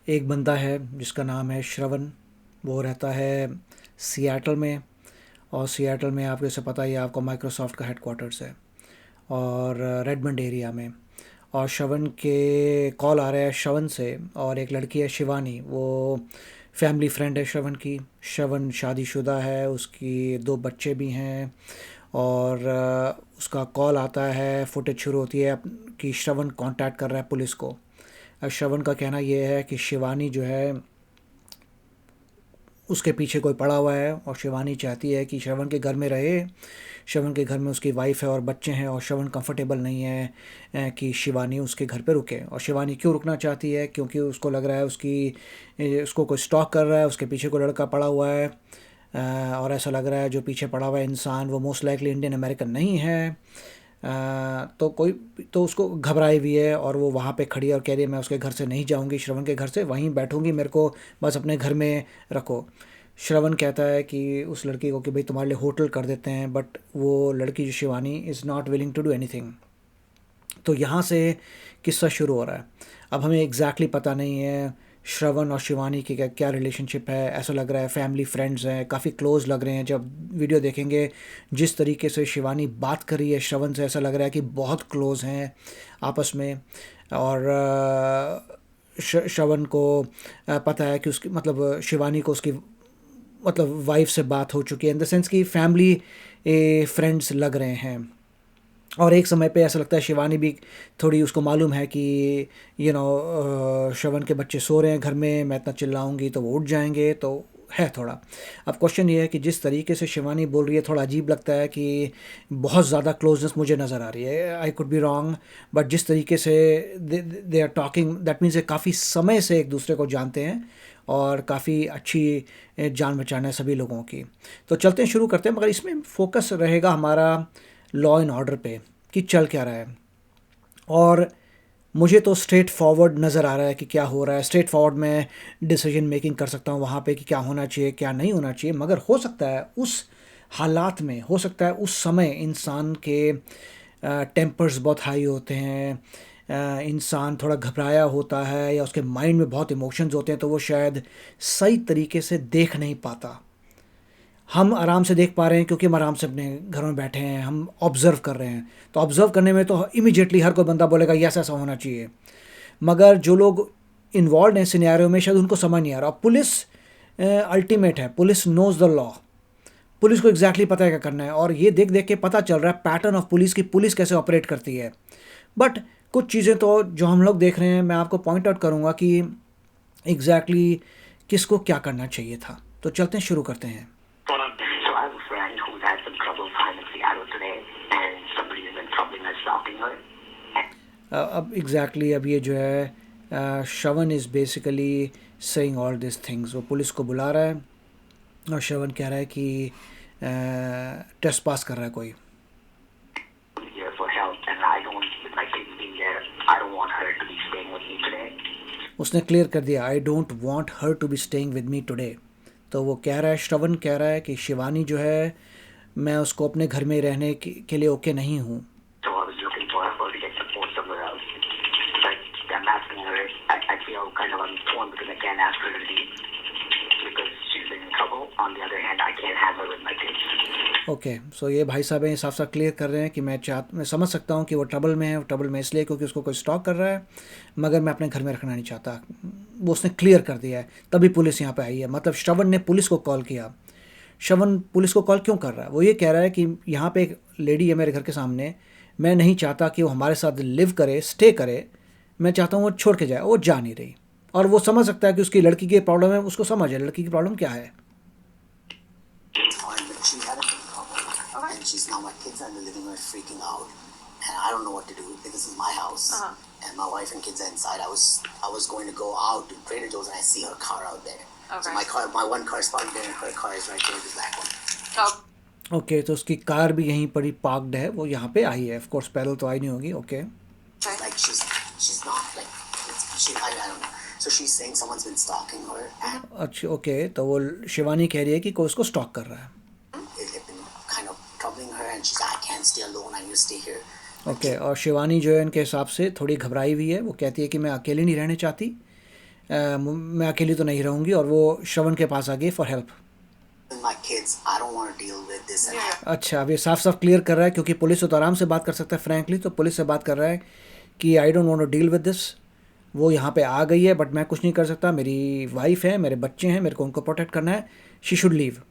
एक बंदा है जिसका नाम है श्रवण। वो रहता है सियाटल में। और सियाटल में आपको जैसे पता ही है, आपको माइक्रोसॉफ्ट का हेडक्वार्टर्स है और रेडमंड एरिया में। और श्रवण के कॉल आ रहा है श्रवण से, और एक लड़की है शिवानी, वो फैमिली फ्रेंड है श्रवण की। श्रवण शादीशुदा है, उसकी 2 बच्चे भी हैं। और उसका कॉल आता है, फुटेज शुरू होती है कि श्रवण कांटेक्ट कर रहा है पुलिस को। श्रवण का कहना ये है कि शिवानी जो है उसके पीछे कोई पड़ा हुआ है, और शिवानी चाहती है कि श्रवण के घर में रहे। श्रवण के घर में उसकी वाइफ है और बच्चे हैं, और श्रवण कंफर्टेबल नहीं है कि शिवानी उसके घर पे रुके। और शिवानी क्यों रुकना चाहती है? क्योंकि उसको लग रहा है उसको कोई स्टॉक कर रहा है, उसके पीछे कोई लड़का पड़ा हुआ है। और ऐसा लग रहा है जो पीछे पड़ा हुआ है इंसान वो मोस्ट लाइकली इंडियन अमेरिकन नहीं है। तो उसको घबराई हुई है, और वो वहाँ पे खड़ी है और कह रही है मैं उसके घर से नहीं जाऊँगी, श्रवण के घर से वहीं बैठूँगी, मेरे को बस अपने घर में रखो। श्रवण कहता है कि उस लड़की को कि भाई तुम्हारे लिए होटल कर देते हैं, बट वो लड़की जो Shivani is not willing to do anything. तो यहाँ से किस्सा शुरू हो रहा है। अब हमें एग्जैक्टली पता नहीं है श्रवण और शिवानी की क्या रिलेशनशिप है। ऐसा लग रहा है फैमिली फ्रेंड्स हैं, काफ़ी क्लोज लग रहे हैं। जब वीडियो देखेंगे जिस तरीके से शिवानी बात कर रही है श्रवण से, ऐसा लग रहा है कि बहुत क्लोज हैं आपस में। और श्रवण को पता है कि उसकी मतलब शिवानी को उसकी मतलब वाइफ से बात हो चुकी है, इन द सेंस कि फैमिली फ्रेंड्स लग रहे हैं। और एक समय पे ऐसा लगता है शिवानी भी थोड़ी उसको मालूम है कि श्रवण के बच्चे सो रहे हैं घर में, मैं इतना चिल्लाऊंगी तो वो उठ जाएंगे, तो है थोड़ा। अब क्वेश्चन ये है कि जिस तरीके से शिवानी बोल रही है थोड़ा अजीब लगता है कि बहुत ज़्यादा क्लोजनेस मुझे नज़र आ रही है। I could be wrong, but जिस तरीके से they are talking, that means काफ़ी समय से एक दूसरे को जानते हैं और काफ़ी अच्छी जान पहचान है सभी लोगों की। तो चलते हैं, शुरू करते हैं, मगर इसमें फोकस रहेगा हमारा लॉ एंड ऑर्डर पे कि चल क्या रहा है। और मुझे तो स्ट्रेट फॉरवर्ड नज़र आ रहा है कि क्या हो रहा है। स्ट्रेट फॉरवर्ड मैं डिसीजन मेकिंग कर सकता हूँ वहाँ पे कि क्या होना चाहिए क्या नहीं होना चाहिए। मगर हो सकता है उस हालात में, हो सकता है उस समय इंसान के टेम्पर्स बहुत हाई होते हैं, इंसान थोड़ा घबराया होता है, या उसके माइंड में बहुत इमोशंस होते हैं, तो वो शायद सही तरीके से देख नहीं पाता। हम आराम से देख पा रहे हैं क्योंकि हम आराम से अपने घरों में बैठे हैं, हम ऑब्ज़र्व कर रहे हैं। तो ऑब्ज़र्व करने में तो इमीडिएटली हर कोई बंदा बोलेगा यस ऐसा होना चाहिए। मगर जो लोग इन्वॉल्व हैं सिनेरियो में शायद उनको समझ नहीं आ रहा। पुलिस अल्टीमेट है, police nose the law, police को एग्जैक्टली पता है क्या करना है। और ये देख देख के पता चल रहा है पैटर्न ऑफ पुलिस की, पुलिस कैसे ऑपरेट करती है। बट कुछ चीज़ें तो जो हम लोग देख रहे हैं, मैं आपको पॉइंट आउट करूँगा कि एग्जैक्टली किसको क्या करना चाहिए था। तो चलते हैं, शुरू करते हैं। So I have a friend who's had some troubled time in Seattle today, and somebody has been troubling her, stalking her. अब एग्जैक्टली अब ये जो है Shravan is basically saying all this things. वो पुलिस को बुला रहा है और श्रवण कह रहा है कि टेस्ट पास कर रहा है कोई। Here for help, and I don't, with my kids being there, I don't want her to be staying with me today. उसने क्लियर कर दिया, I don't want her to be staying with me today. तो वो कह रहा है, श्रवण कह रहा है कि शिवानी जो है, मैं उसको अपने घर में रहने के लिए ओके नहीं हूँ। So I was looking for her to get support somewhere else. But I'm asking her, I feel kind of torn because I can't ask her to leave because she's been in trouble. On the other hand, I can't have her with my kids. Okay, so ये भाई साहब हैं साफ साफ clear कर रहे हैं कि मैं समझ सकता हूँ कि वो ट्रबल में है। वो ट्रबल में इसलिए क्योंकि उसको कोई स्टॉक कर रहा है, मगर मैं अपने घर में रखना नहीं चाहता। वो उसने क्लियर कर दिया है, तभी पुलिस यहाँ पे आई है। मतलब श्रवण ने पुलिस को कॉल किया। श्रवण पुलिस को कॉल क्यों कर रहा है? वो ये कह रहा है कि यहाँ पे एक लेडी है मेरे घर के सामने, मैं नहीं चाहता कि वो हमारे साथ लिव करे, स्टे करे। मैं चाहता हूँ वो छोड़ के जाए। वो जा नहीं रही, और वो समझ सकता है कि उसकी लड़की की प्रॉब्लम है, उसको समझ है लड़की की प्रॉब्लम क्या है। She had a big problem. Okay. And she's now my kids are in the living room freaking out, and I don't know what to do because this is my house, and my wife and kids are inside. I was going to go out to Trader Joe's and I see her car out there. Okay. So my one car is parked there, and her car is right there, the black one. Oh. Okay, तो उसकी car भी यहीं पर ही parked है, वो यहाँ पे आई है। ऑफ कोर्स पैदल तो आई नहीं होगी। Okay, Like she's not like I don't know. So she's saying someone's been stalking her, and अच्छा, ओके, तो वो शिवानी कह रही है कि कोई उसको स्टॉक कर रहा है। they've been kind of troubling her, and she's like, I can't stay alone. I need to stay here. Okay, और शिवानी जो है इनके हिसाब से थोड़ी घबराई हुई है। वो कहती है कि मैं अकेली नहीं रहने चाहती, मैं अकेली तो नहीं रहूँगी, और वो श्रवण के पास आ गई for help. My kids, I don't want to deal with this. अच्छा, अब ये साफ साफ क्लियर कर रहा है, क्योंकि पुलिस तो आराम से बात कर सकता है फ्रैंकली, तो पुलिस से बात कर रहा है कि I don't want to deal with this. वो यहाँ पे आ गई है बट मैं कुछ नहीं कर सकता, मेरी वाइफ है, मेरे बच्चे हैं, मेरे को उनको प्रोटेक्ट करना है, शी शुड लीव।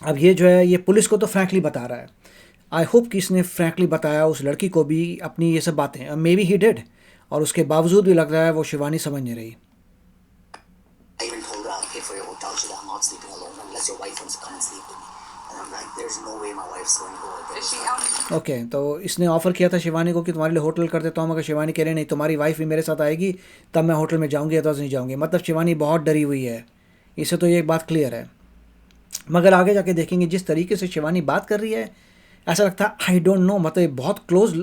अब ये जो है, ये पुलिस को तो फ्रैंकली बता रहा है। आई होप कि इसने फ्रैंकली बताया उस लड़की को भी अपनी ये सब बातें, मे बी ही डिड, और उसके बावजूद भी लग रहा है वो शिवानी समझ नहीं रही। I even told her I'll pay for your hotel. She said I'm not sleeping alone unless your wife wants to come and sleep with me. And I'm like, there's no way my wife's going to go with Is this. she out? Okay, तो इसने offer किया था शिवानी को कि तुम्हारे लिए hotel कर देता हूँ, मगर शिवानी कह रही नहीं, तुम्हारी वाइफ भी मेरे साथ आएगी तब मैं होटल में जाऊँगी, अदरवाइज नहीं जाऊँगी। मतलब शिवानी बहुत डरी हुई है, इससे तो ये एक बात क्लियर है। मगर आगे जाके देखेंगे जिस तरीके से शिवानी बात कर रही है, ऐसा लगता है आई डोंट नो, मतलब बहुत क्लोज,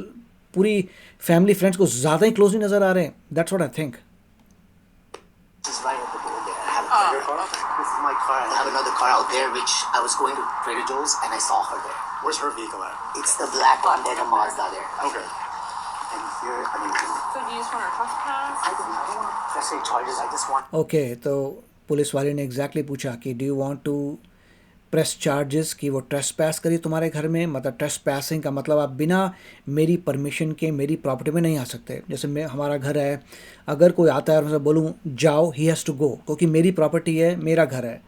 पूरी फैमिली फ्रेंड्स को ज़्यादा ही क्लोज नहीं नज़र आ रहे हैं। That's what I think. She's right at the door there. I have your car? This is my car. I have another car out there, which I was going to Trader Joe's and I saw her there. Where's her vehicle at? It's the black one there, the Mazda there. Okay. And here, I mean, So do you just want her trespass? I don't want to press any charges. I just want. Okay, तो police वाले ने exactly पूछा कि do you want to press charges, कि वो ट्रेसपैस करी तुम्हारे घर में। मतलब ट्रेसपैसिंग का मतलब आप बिना मेरी परमिशन के मेरी प्रॉपर्टी में नहीं आ सकते। जैसे मैं, हमारा घर है, अगर कोई आता है और मैं बोलूँ जाओ, ही हैज़ टू गो, क्योंकि मेरी प्रॉपर्टी है, मेरा घर है।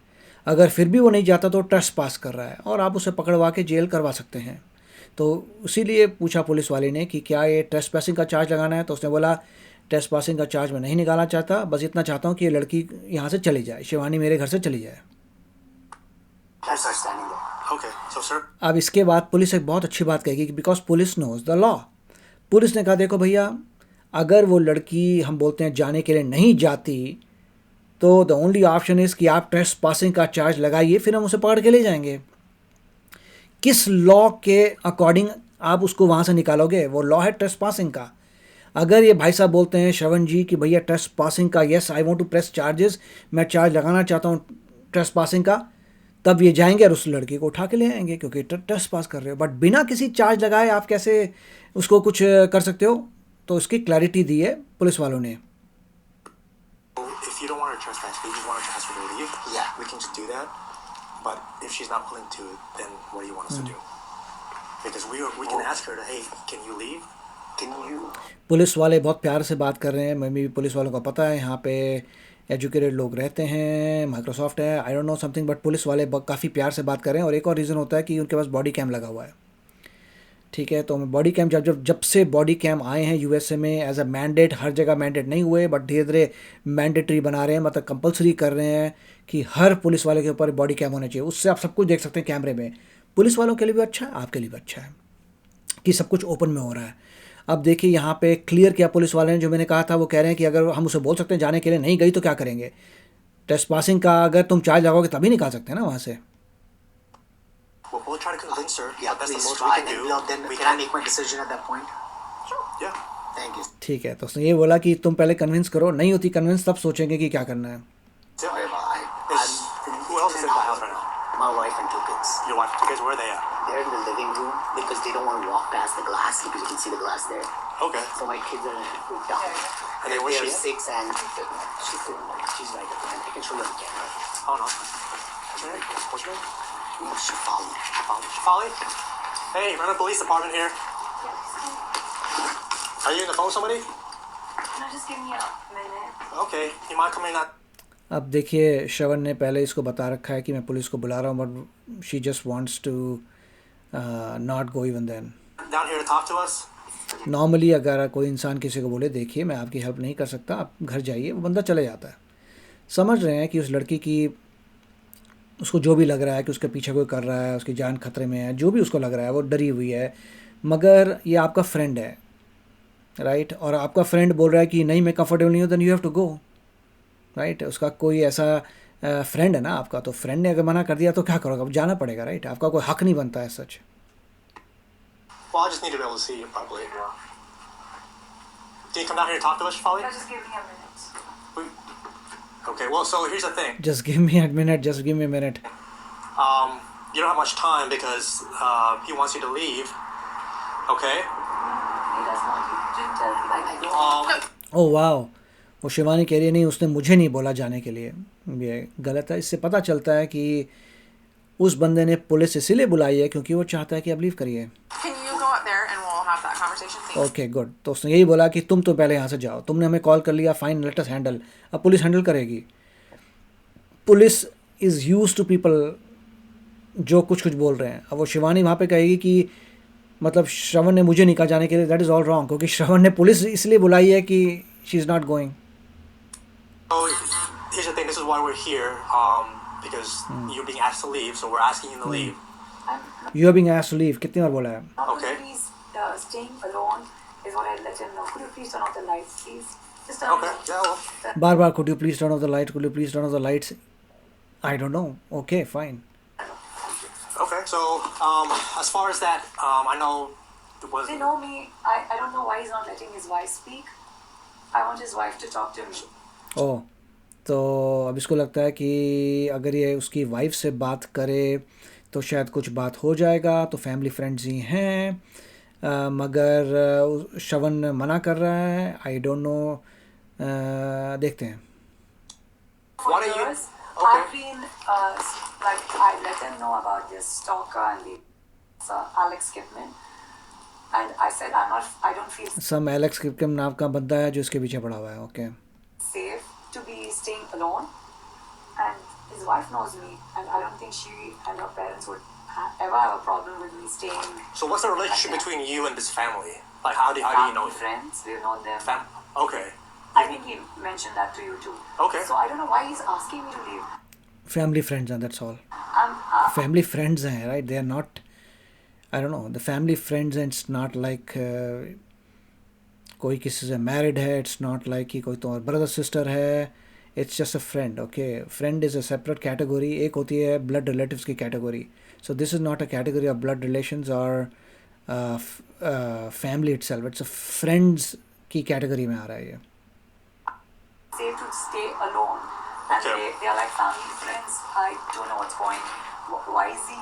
अगर फिर भी वो नहीं जाता तो ट्रेसपास कर रहा है और आप उसे पकड़वा के जेल करवा सकते हैं। तो इसीलिए पूछा पुलिस वाले ने कि क्या ये ट्रेसपैसिंग का चार्ज लगाना है, तो उसने बोला ट्रेसपासिंग का चार्ज मैं नहीं निकालना चाहता, बस इतना चाहता हूँ कि ये लड़की यहाँ से चली जाए, शिवानी मेरे घर से चली जाए। I start standing there. Okay. So, sir, अब इसके बाद पुलिस एक बहुत अच्छी बात कहेगी कि because police knows the law. Police ने कहा देखो भैया, अगर वो लड़की हम बोलते हैं जाने के लिए नहीं जाती तो द ओनली ऑप्शन इज़ कि आप ट्रेस पासिंग का चार्ज लगाइए, फिर हम उसे पकड़ के ले जाएंगे। किस लॉ के अकॉर्डिंग आप उसको वहाँ से निकालोगे? वो लॉ है ट्रेस पासिंग का। अगर ये भाई साहब बोलते हैं श्रवण जी कि भैया ट्रेस पासिंग का, yes I want to press charges, मैं चार्ज लगाना चाहता हूँ ट्रेस पासिंग का, तब ये जाएंगे और उस लड़की को उठा के ले आएंगे क्योंकि ट्रेस पास कर रहे हो। बट बिना किसी चार्ज लगाए आप कैसे उसको कुछ कर सकते हो? तो उसकी क्लैरिटी दी है पुलिस वालों ने। if you don't want her to trespass, if you just want her to transfer to leave, Yeah. we can just do that. But if she's not willing to, then what do you want us to do? Because we can ask her to, hey, can you leave? Can you? Police वाले बहुत प्यार से बात कर रहे हैं। मैं भी, पुलिस वालों को पता है यहाँ पे एजुकेटेड लोग रहते हैं, माइक्रोसॉफ्ट है, I don't know something, but police वाले काफ़ी प्यार से बात कर रहे हैं। और एक और रीज़न होता है कि उनके पास बॉडी कैम लगा हुआ है। ठीक है, तो बॉडी कैम जब से बॉडी कैम आए हैं यूएसए में एज अ मैंडेट, हर जगह मैंडेट नहीं हुए बट धीरे धीरे मैंडेटरी बना रहे हैं, मतलब कंपलसरी कर रहे हैं कि हर पुलिस वाले के ऊपर बॉडी कैम होना चाहिए। उससे आप सब कुछ देख सकते हैं कैमरे में। पुलिस वालों के लिए भी अच्छा है, आपके लिए भी अच्छा है कि सब कुछ ओपन में हो रहा है। अब देखिए यहाँ पे क्लियर किया पुलिस वाले ने, जो मैंने कहा था, वो कह रहे हैं कि अगर हम उसे बोल सकते हैं जाने के लिए, नहीं गई तो क्या करेंगे? ट्रेसपासिंग का अगर तुम चार्ज लगाओगे तभी निकाल सकते हैं ना वहाँ से। We'll try to convince her. Yeah, That's the please most try. we can And do. well, then We can I make my decision at that point? Yeah. Thank you. ठीक है, तो उसने ये बोला कि तुम पहले कन्विंस करो, नहीं होती कन्विंस तब सोचेंगे कि क्या करना है। Sorry about Who else is in the house right now? My wife and two kids. Your wife. You guys, where are they at? They're in the living room because they don't want to walk past the glass because you can see the glass there. Okay. So my kids are freaked out. And then where's They're she at? 6 and she's sitting there. She's right at the end. I can show you on the camera. Oh no. What's your name? What's your name? She followed me. Shafali? Hey, we're in the police department here. Are you on the phone with somebody? No, just give me a minute. Okay. You mind coming out? अब देखिए, श्रवण ने पहले इसको बता रखा है कि मैं पुलिस को बुला रहा हूँ, but she just wants to not go even then. down here to talk to us? Normally अगर कोई इंसान किसी को बोले देखिए मैं आपकी हेल्प नहीं कर सकता, आप घर जाइए, वो बंदा चले जाता है। समझ रहे हैं कि उस लड़की की, उसको जो भी लग रहा है कि उसके पीछे कोई कर रहा है, उसकी जान खतरे में है, जो भी उसको लग रहा है, वो डरी हुई है। मगर ये आपका फ्रेंड है, राइट? और आपका फ्रेंड बोल रहा है कि नहीं मैं कंफर्टेबल नहीं हूँ, then you have to go, right? उसका कोई ऐसा फ्रेंड है ना आपका, तो फ्रेंड ने अगर मना कर दिया तो क्या करोगे? अब जाना पड़ेगा, राइट? आपका कोई हक नहीं बनता है सच। Well, I just need to be able to see you properly. Can you come down here and talk to us, Shafali? No, just give me a minute. Okay, well, so here's the thing. Just give me a minute, just give me a minute. You don't have much time because he wants you to leave. Okay? He does not. Just tell me. I don't. Oh wow, वो शिवानी कह रही है नहीं उसने मुझे नहीं बोला जाने के लिए, ये गलत है। इससे पता चलता है कि उस बंदे ने पुलिस इसीलिए बुलाई है क्योंकि वो चाहता है कि आप लीव करिए। Can you go up there and we'll have that conversation, please? Okay good, तो उसने यही बोला कि तुम तो पहले यहाँ से जाओ, तुमने हमें कॉल कर लिया, फाइन लेट अस हैंडल। अब पुलिस हैंडल करेगी। Police is use to people जो कुछ कुछ बोल रहे हैं। अब वो शिवानी वहाँ पे कहेगी कि मतलब श्रवण ने मुझे नहीं कहा जाने के लिए, दैट इज़ ऑल रॉन्ग, क्योंकि श्रवण ने पुलिस इसलिए बुलाई है कि she is not going. So here's the thing. This is why we're here. Because you're being asked to leave, so we're asking you to leave. You are being asked to leave कितनी बार बोला है? Okay. Please, staying alone is what I let him know. Could you please turn off the lights, please? Just turn Okay. off. Yeah. Well. Bar bar could you please turn off the light, could you please turn off the lights, I don't no. Okay fine. Okay. So as far as that, I know it was. They know me. I don't know why he's not letting his wife speak. I want his wife to talk to me. ओह, तो अब इसको लगता है कि अगर ये उसकी wife से बात करे तो शायद कुछ बात हो जाएगा, तो फैमिली फ्रेंड्स ही हैं। मगर श्रवण मना कर रहा है, आई डोंट नो, देखते हैं। For What are you- years, Okay. I've been like I let them know about this stalker and the Alex Kipman, and I said I don't feel some Alex किपकम नाम का बंदा है जो इसके पीछे पड़ा हुआ है। Okay safe to be staying alone, and his wife knows me, and I don't think she and her parents would ever have a problem with me staying. So what's the relationship between you and this family? Like how do you know? Family, friends, we've known them. Okay. I think he mentioned that to you too. Okay. So I don't know why he's asking me to leave. Family friends हैं, that's all. I'm family friends हैं, right? They are not, I don't know, the family friends and it's not like कोई किसी से married है, it's not like कि कोई तुम्हारा brother sister है, it's just a friend. Okay, friend is a separate category. एक होती है ब्लड रिलेटिव्स की category, so this is not a category of blood relations और family itself, it's a friends की कैटेगरी में आ रहा है ये। safe to stay alone, and Okay. they are like family friends. I don't know what's going. Why is he?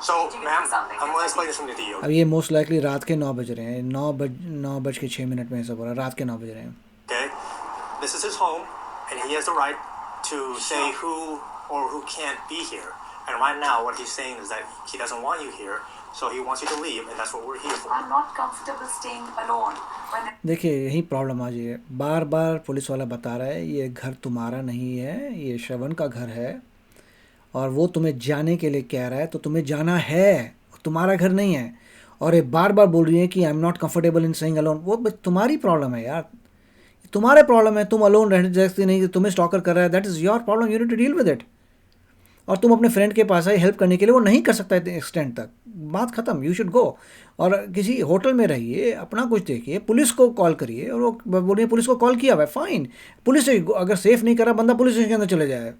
So, Did you ma'am, do something I'm that going to I explain did? something to you. अब ये most likely रात के 9 बज रहे हैं, 9:06 में सब हो रहा है, रात के 9 बज रहे हैं। Okay? This is his home, and he has the right to say who or who can't be here. And right now, what he's saying is that he doesn't want you here, so he wants you to leave, and that's what we're here for. I'm not comfortable staying alone when देखिए यही problem आ जाइए, बार बार police वाला बता रहा है ये घर तुम्हारा नहीं है, ये श्रवण का घर है, और वो तुम्हें जाने के लिए कह रहा है, तो तुम्हें जाना है, तुम्हारा घर नहीं है। और ये बार बार बोल रही है कि आई am not comfortable in staying alone. वो तुम्हारी प्रॉब्लम है यार, तुम्हारे प्रॉब्लम है, तुम अलोन रहने जैसे नहीं, तुम्हें स्टॉकर कर रहा है, that is your problem, you need to deal with it. और तुम अपने फ्रेंड के पास आई हेल्प करने के लिए, वो नहीं कर सकता है एक्सटेंड तक, बात ख़त्म, यू शुड गो। और किसी होटल में रहिए, अपना कुछ देखिए, पुलिस को कॉल करिए। और वो बोल रही है पुलिस को कॉल किया हुआ है, फाइन, पुलिस से अगर सेफ नहीं करा बंदा, पुलिस स्टेशन के अंदर चले जाए,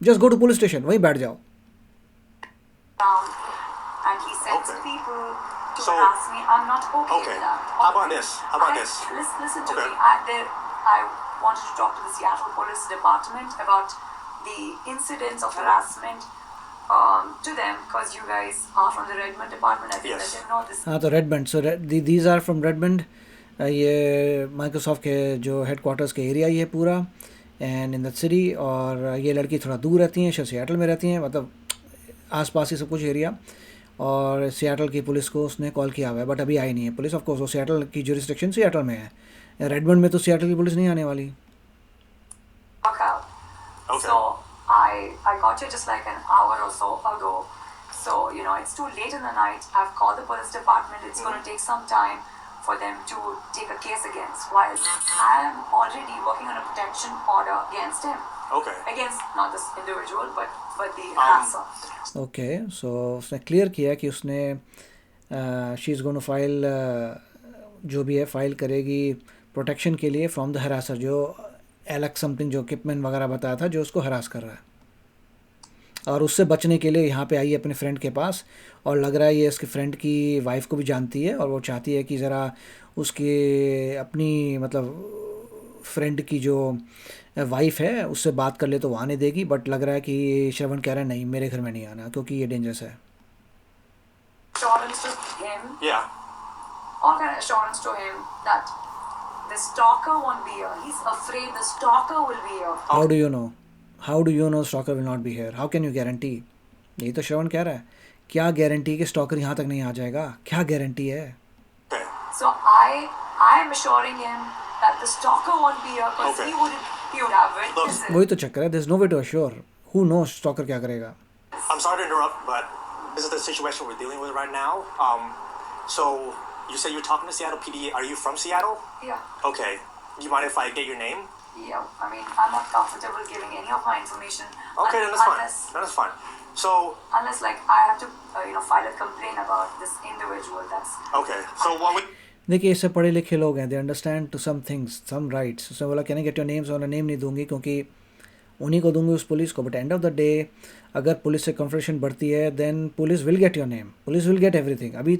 just go to police station, वहीं बैठ जाओ। down, and he sends Okay. people to So- harass me. I'm not okay, Okay. with that. How about this? How about this? Listen to Okay. me. I wanted to talk to the Seattle Police Department about the incidents of harassment to them, because you guys are from the Redmond Department. I think Yes. let them know this. हाँ, तो Redmond, so these are from Redmond, ये Microsoft के जो headquarters के area ही है पूरा, and in the city. और ये लड़की थोड़ा दूर रहती हैं, सियाटल में रहती हैं, मतलब आसपास ही सब कुछ एरिया। और सियाटल की पुलिस को उसने कॉल किया हुआ है, बट अभी आई नहीं है पुलिस। ऑफ कोर्स वो सियाटल की जुरिस्डिक्शन सियाटल में है, रेडमंड में तो सियाटल की पुलिस नहीं आने वाली। Walk out. Okay. So I got here just like an hour or so ago. So it's too late in the night. I've called the police department. It's going to take some time for them to take a case against. While I am already working on a protection order against him, Okay. against not this individual, but the harasser. Okay, so उसने clear किया कि उसने she is going to file, जो भी है file करेगी protection के लिए फ्रॉम द हरासर, जो एलेक्स समथिंग जो किपमैन वगैरह बताया था, जो उसको हरास कर रहा है। और उससे बचने के लिए यहाँ पे आई है अपने फ्रेंड के पास, और लग रहा है ये इसके फ्रेंड की वाइफ को भी जानती है, और वो चाहती है कि ज़रा उसके अपनी मतलब फ्रेंड की जो वाइफ है उससे बात कर ले तो वो आने देगी। बट लग रहा है कि श्रवण कह रहा है नहीं, मेरे घर में नहीं आना, क्योंकि ये डेंजरस है। Assurance to him, Yeah. all kind of assurance to him that the stalker won't be here. He's afraid the stalker will be here. How do you know? How do you know stalker will not be here? How can you guarantee? यही तो श्रवण कह रहा है, क्या guarantee कि stalker यहाँ तक नहीं आ जाएगा? क्या गारंटी है? Okay. So I am assuring him that the stalker won't be here because Okay. he would have witnesses. वही तो चक्कर है. There's no way to assure. Who knows stalker क्या करेगा? I'm sorry to interrupt, but this is the situation we're dealing with right now. So you said you're talking to Seattle PD. Are you from Seattle? Yeah. Okay. Do you mind if I get your name? Yeah, I mean, I'm not comfortable giving any of my information. Okay, then that's fine. unless, Then that's fine. So, Unless, like, I have to, file a complaint about this individual. That's okay. So what we देखिए, इससे पढ़े लिखे लोग हैं. They understand to some things, some rights. उसने बोला can I get your names, और name नहीं दूंगी क्योंकि उन्हीं को दूंगी, उस पुलिस को. But end of the day अगर पुलिस से कन्फ्रंटेशन बढ़ती है then police will get your name, police will get everything. अभी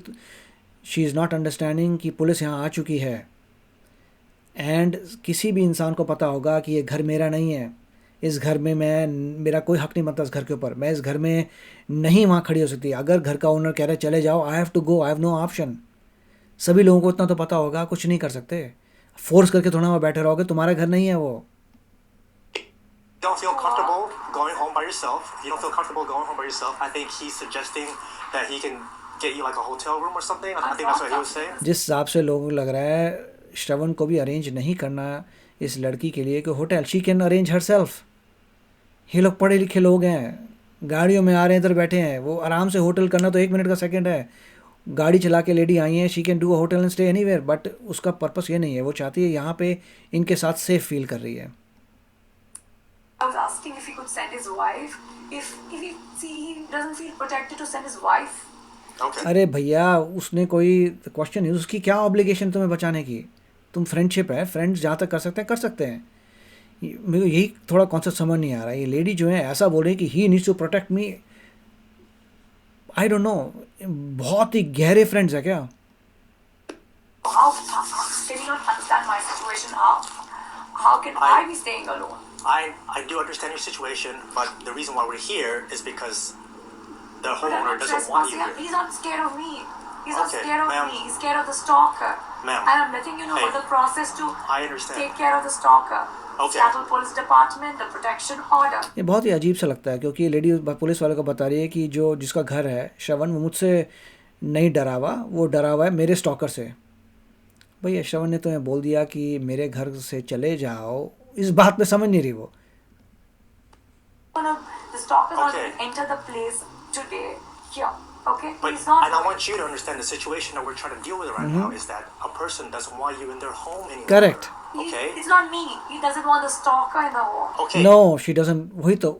शी इज़ नॉट अंडरस्टैंडिंग कि पुलिस यहाँ आ चुकी है. एंड किसी भी इंसान को पता होगा कि ये घर मेरा नहीं है, इस घर में मेरा कोई हक नहीं बनता इस घर के ऊपर. मैं इस घर में नहीं वहाँ खड़ी हो सकती. अगर घर का ओनर कह रहे चले जाओ, I have to go, I have no option. सभी लोगों को इतना तो पता होगा, कुछ नहीं कर सकते. फोर्स करके थोड़ा वहाँ बैठे रहोगे, तुम्हारा घर नहीं है वो. don't feel comfortable going home by yourself, you don't feel comfortable going home by yourself, I think he's suggesting that he can get you like a hotel room or something. I think that's what he was saying. जिस हिसाब से लोगों को लग रहा है श्रवण को भी अरेंज नहीं करना इस लड़की के लिए कि hotel, she can arrange her self. ये लोग पढ़े लिखे लोग हैं, गाड़ियों में आ रहे हैं, इधर बैठे हैं. वो आराम से होटल करना तो 1 मिनट का सेकंड है. गाड़ी चला के लेडी आई हैं, she can do a hotel and stay anywhere. But उसका पर्पस ये नहीं है. वो चाहती है यहाँ पे इनके साथ सेफ फील कर रही है. I was asking if he could send his wife. If he doesn't feel protected to send his wife. Okay. अरे भैया, उसने कोई क्वेश्चन नहीं, उसकी क्या ऑब्लिगेशन तुम्हें बचाने की? तुम फ्रेंडशिप है, फ्रेंड्स जहाँ तक कर सकते हैं कर सकते हैं. मेरे को यही थोड़ा कॉन्सेप्ट समझ नहीं आ रहा है. ये लेडी जो है ऐसा बोल रही है कि he needs to protect me. I don't know, बहुत ही गहरे फ्रेंड्स है क्या? How can you not understand my situation? How can I be staying alone? I do understand your situation, but the reason why we're here is because the But I'm homeowner not doesn't want you trespassing. here. He's not scared of me. He's not Okay, scared of ma'am. me. He's scared of the stalker. Ma'am. And I'm letting you know Hey. about the process to I understand. take care of the stalker. Okay. Seattle Police Department, the protection order. ये बहुत ही अजीब सा लगता है क्योंकि lady police वाले को बता रही है कि जो जिसका घर है श्रवण, वो मुझसे नहीं डरा हुआ, वो डरा हुआ है मेरे स्टॉकर से. भैया, श्रवण ने तुम्हें बोल दिया कि मेरे घर से चले जाओ, इस बात पे समझ नहीं रही वो. The stalker's not Okay. going to enter the place today. Here. Okay? But He's not. and I want you to understand the situation that we're trying to deal with right now is that a person doesn't want you in their home anymore. Correct. Okay. It's not me. He doesn't want the stalker in the home. Okay. No, she doesn't. वही तो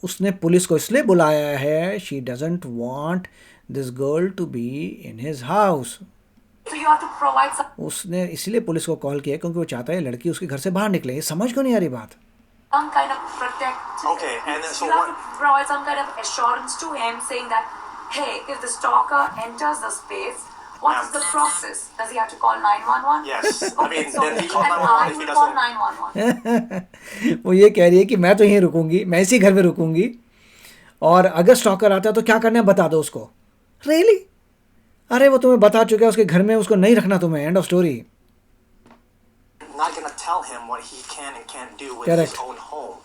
उसने police को इसलिए बुलाया है, she doesn't want this girl to be in his house. So you have to provide उसने इसलिए police को कॉल किया क्योंकि वो चाहता है लड़की उसके घर से बाहर निकले. ये समझ क्यों नहीं आ रही बात? some kind of protect. Okay, and then so you have what- to provide some kind of assurance to him, saying that, hey, if the stalker enters the space, what is the process? Does he have to call 911? Yes. I mean, So then he me call and 911 I if he will call doesn't. 911. वो ये कह रही है कि मैं तो यहीं रुकूंगी, मैं इसी घर में रुकूंगी, और अगर स्टॉकर आता है तो क्या करना है बता दो उसको. रियली? अरे वो तुम्हें बता चुका है उसके घर में उसको नहीं रखना तुम्हें. End of story. Not gonna tell him what he can and can't do with Correct. his own home.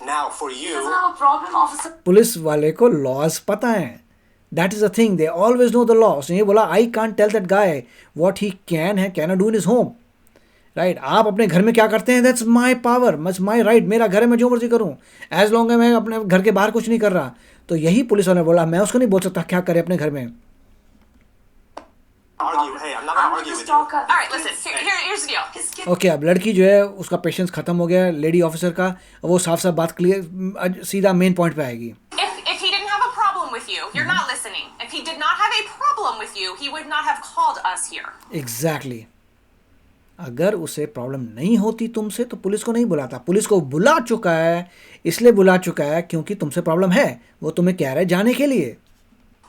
Now, for He you, doesn't have a problem, officer. Police वाले को लॉज पता है. That is the thing, they always know the law. उसने ये बोला I can't tell that guy what he can do in his home. Right? आप अपने घर में क्या करते हैं, that's my power, much my right. मेरा घर है, मैं जो मर्जी करूँ, एज लॉन्ग मैं अपने घर के बाहर कुछ नहीं कर रहा. तो यही पुलिस वाले ने बोला, मैं उसको नहीं बोल सकता क्या करे अपने घर में. argue. Hey, I'm not I'm gonna not argue the with you. stalker. All right, listen. Here's the deal. His kid. Okay, अब लड़की जो है उसका पेशेंस खत्म हो गया लेडी ऑफिसर का. वो साफ साफ बात क्लियर, सीधा मेन पॉइंट पे आएगी. If he didn't have a problem with you, you're not listening. If he did not have a problem with you, he would not have called us here. Exactly. अगर उसे problem नहीं होती तुमसे तो police को नहीं बुलाता. पुलिस को बुला चुका है, इसलिए बुला चुका है क्योंकि तुमसे प्रॉब्लम है. वो तुम्हें कह रहा है जाने के लिए.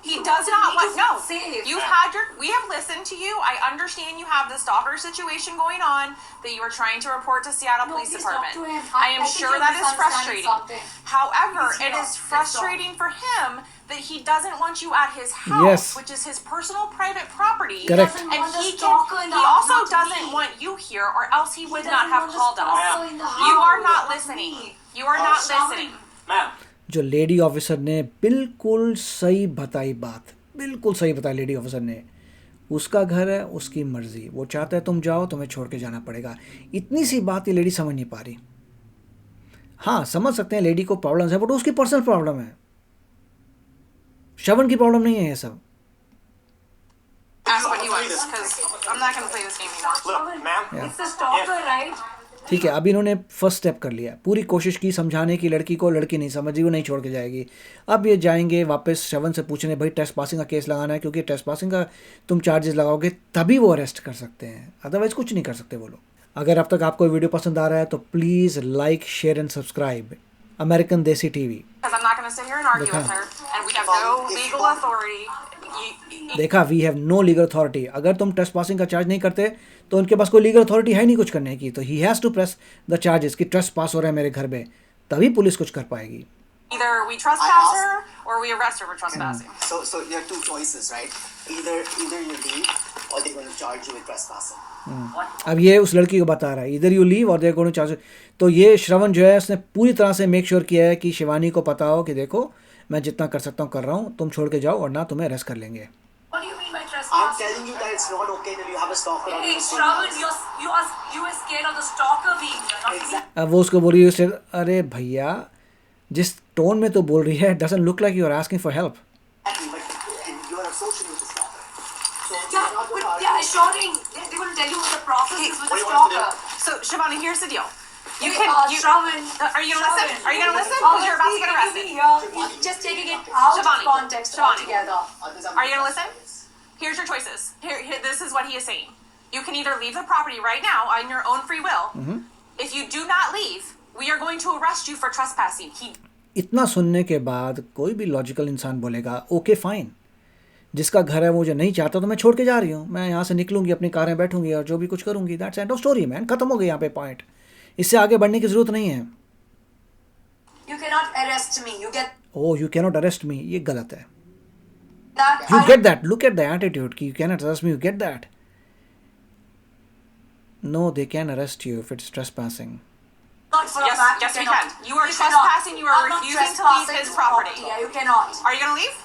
He does not want. No, safe. we have listened to you. I understand you have the stalker situation going on that you are trying to report to Seattle No, Police please talk Department. to him. I I am think sure you're that is misunderstanding frustrating. something. However, Please, it yeah, is that's frustrating for him that he doesn't want you at his house, Yes. which is his personal private property. Correct. Doesn't And want the he stalker in the he house, also not doesn't me. want you here, or else he would doesn't not have want the called stalker us. in the You are house, not not listening. me. You are not Shaman. listening. Ma'am, जो lady officer ने बिल्कुल सही बताई बात, बिल्कुल सही बताई lady officer ने। उसका घर है, उसकी मर्जी, वो चाहता है तुम जाओ, तुम्हें छोड़ के जाना पड़ेगा। इतनी सी बात ये लेडी समझ नहीं पा रही। हाँ, समझ सकते हैं लेडी को प्रॉब्लम्स है, बट उसकी पर्सनल प्रॉब्लम है, श्रवण की प्रॉब्लम नहीं है ये सब। Ask what he wants, because I'm not going to play this game anymore. look, ma'am. It's the stalker, right? ठीक है, अब इन्होंने फर्स्ट स्टेप कर लिया, पूरी कोशिश की समझाने की लड़की को, लड़की नहीं समझी, वो नहीं छोड़ के जाएगी। अब ये जाएंगे वापस श्रवण से पूछने, भाई ट्रेस पासिंग का केस लगाना है, क्योंकि ट्रेस पासिंग का तुम चार्जेस लगाओगे तभी वो अरेस्ट कर सकते हैं, अदरवाइज कुछ नहीं कर सकते वो लोग। अगर अब तक आपको वीडियो पसंद आ रहा है तो please like, share and subscribe American देसी TV. Because I'm not going to sit here and argue with her, and we have no legal authority. देखा, we have no legal authority. अगर तुम ट्रेस पासिंग का charge नहीं करते तो उनके पास कोई लीगल अथॉरिटी है नहीं कुछ करने की, तो he has to press the charges कि ट्रेस पास हो रहा है मेरे घर में, तभी पुलिस कुछ कर पाएगी। Either we trespass her or we arrest her for trespassing. So there are two choices, right? Either you leave or they're going to charge you with trespassing. अब ये उस लड़की को बता रहा है, इधर यू लीव और देयर गोइंग टू चार्ज। तो ये श्रवण जो है उसने पूरी तरह से मेक श्योर किया है कि शिवानी को पता हो कि देखो मैं जितना कर सकता हूँ कर रहा हूँ, तुम छोड़ के जाओ वरना तुम्हें अरेस्ट कर लेंगे। What do you mean by I'm trespassing? telling you that it's not okay that you have a stalker on Hey, your Shravan, house. you are scared of the stalker being here, not me. Exactly. अब वो उसको बोल रही है उससे, अरे भैया जिस टोन में तो बोल रही है, doesn't look like you are asking for help. But you are associating with the stalker. So Yeah, you're not but going to they're argue. assuring, they're going to tell you what the process is with What the do you want us to stalker. do? So, Shivani, here's the deal. You Hey, can. Shravan, Are you gonna listen? Are you gonna listen? Oh, Because you're about to get arrested. You're just taking it out of Shivani, context Shivani. altogether. Others Are you gonna listen? Here's your choices. Here, this is what he is saying. You can either leave the property right now on your own free will. If you do not leave, we are going to arrest you for trespassing. इतना सुनने के बाद कोई भी logical इंसान बोलेगा okay fine, जिसका घर है वो जो नहीं चाहता तो मैं छोड़ के जा रही हूँ, मैं यहाँ से निकलूंगी, अपनी कार में बैठूंगी और जो भी कुछ करूंगी, that's end of story man, खत्म हो गई यहाँ पे पॉइंट। इससे आगे बढ़ने की जरूरत नहीं है। You cannot arrest me. You get oh you cannot arrest me, ये गलत है। that? You get that, look at the attitude कि you cannot arrest me, you get that. No, they can arrest you if it's trespassing. Not for Yes, a fact. yes, we cannot. can. You are cannot. trespassing, you are I'm not refusing to leave trespassing his the property. Yeah, you cannot. Are you gonna leave?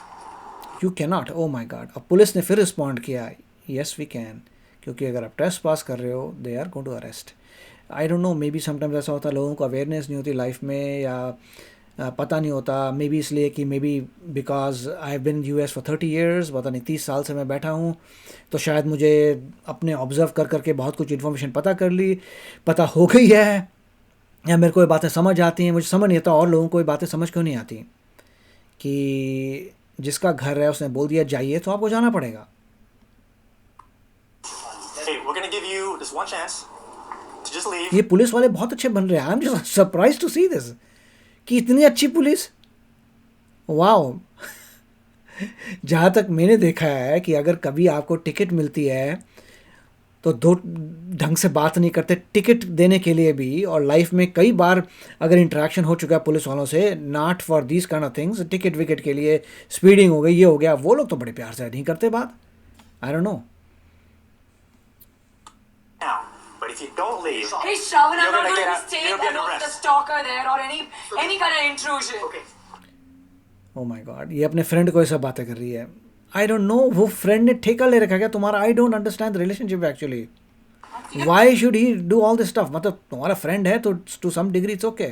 You cannot, oh my god. अब police ने फिर respond किया, yes we can, क्योंकि अगर आप trace पास कर रहे हो they are going to arrest. I don't know, maybe sometimes ऐसा होता है लोगों को अवेयरनेस नहीं होती लाइफ में, या पता नहीं होता, मे बी इसलिए कि may be because I have been US for 30 years, पता नहीं 30 साल से मैं बैठा हूँ, तो शायद मुझे अपने ऑब्जर्व कर करके बहुत कुछ इन्फॉर्मेशन पता हो गई है, या मेरे को ये बातें समझ आती हैं। मुझे समझ नहीं आता और लोगों को ये बातें समझ क्यों नहीं आती कि जिसका घर है उसने बोल दिया जाइए तो आपको जाना पड़ेगा। Hey, we're gonna give you this one chance to just leave. ये पुलिस वाले बहुत अच्छे बन रहे हैं, I am just surprise to see this, कि इतनी अच्छी पुलिस, वाओ। जहाँ तक मैंने देखा है कि अगर कभी आपको टिकट मिलती है तो दो ढंग से बात नहीं करते टिकट देने के लिए भी, और लाइफ में कई बार अगर इंटरेक्शन हो चुका है पुलिस वालों से, not for these kind of things, ticket wicket के लिए, स्पीडिंग हो गई, ये हो गया, वो लोग तो बड़े प्यार से नहीं करते बात। आई don't no. Now, but if you don't leave, Hey, Shravan, You're I'm not gonna going get to stay you're there, gonna not the arrest. stalker there or any kind of intrusion. Okay. O my God, ये अपने friend को ये सब बातें कर रही है। I don't know, वो फ्रेंड ने ठेका ले रखा क्या तुम्हारा? I don't understand the relationship actually. Why should he do all this stuff? मतलब तुम्हारा फ्रेंड है तो to some degree it's okay,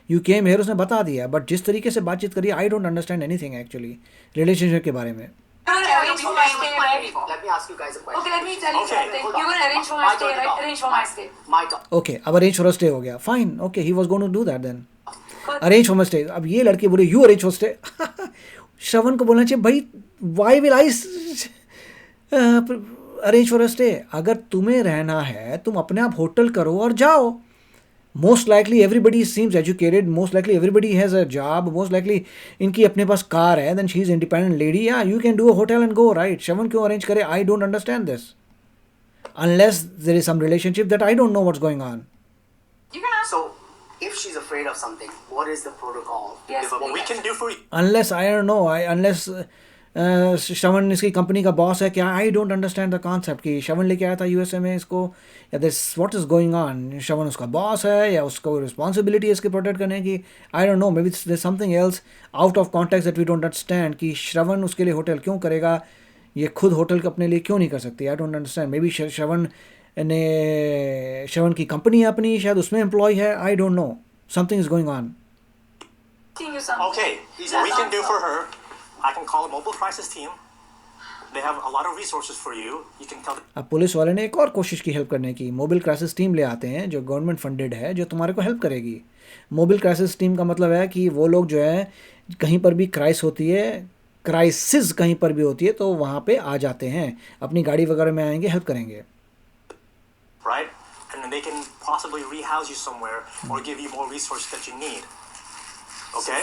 you came here, उसने बता दिया, बट जिस तरीके से बातचीत करी, I don't understand anything actually relationship के बारे में। You're going to arrange for my stay, right? Let me ask you guys a question. Okay, let me tell you Okay. something. Hold on. You're going to arrange for my stay, turn right? now. Arrange for my stay. My turn. Okay, अब arrange for stay हो गया, fine, okay, he was going to do that then, arrange for stay. अब ये लड़की बोले you arrange for stay. Shravan को बोलना चाहिए भाई, why will I arrange for stay? अगर तुम्हें रहना है तुम अपने आप होटल करो और जाओ, most likely everybody seems educated, most likely everybody has a job, most likely इनकी अपने पास कार है, then she is independent lady, या you can do a hotel and go, right? Shravan क्यों अरेंज करे? I don't understand this unless there is some relationship that I don't know what's going on. You can ask. So, if she's afraid of something, what is the protocol to Yes, give up? What we can do for you. Unless I don't know, unless Shravan इसकी company का boss है क्या? I don't understand the concept कि श्रवण लेके आया था USA में इसको, या this what is going on? Shravan उसका बॉस है या उसको रिस्पॉन्सिबिलिटी है इसकी प्रोटेक्ट करने की? I don't know, maybe there something else out of context that we don't understand कि श्रवण उसके लिए होटल क्यों करेगा, ये खुद होटल अपने लिए क्यों नहीं कर सकती? I don't understand. Maybe Shravan की कंपनी है अपनी, शायद उसमें एम्प्लॉय है, I don't know, something is going on. You something. Okay, what we can do for her, I can call a mobile crisis team. They have a lot of resources for you. You can tell them. अब police वाले ने एक और कोशिश की help करने की, mobile crisis team ले आते हैं जो गवर्नमेंट फंडेड है, जो तुम्हारे को हेल्प करेगी। मोबाइल क्राइसिस टीम का मतलब है कि वो लोग जो है कहीं पर भी क्राइसिस कहीं पर भी होती है तो वहाँ पे आ जाते हैं, अपनी गाड़ी वगैरह में आएंगे, हेल्प करेंगे। Right? And then they can possibly rehouse you somewhere or give you more resources that you need. Okay?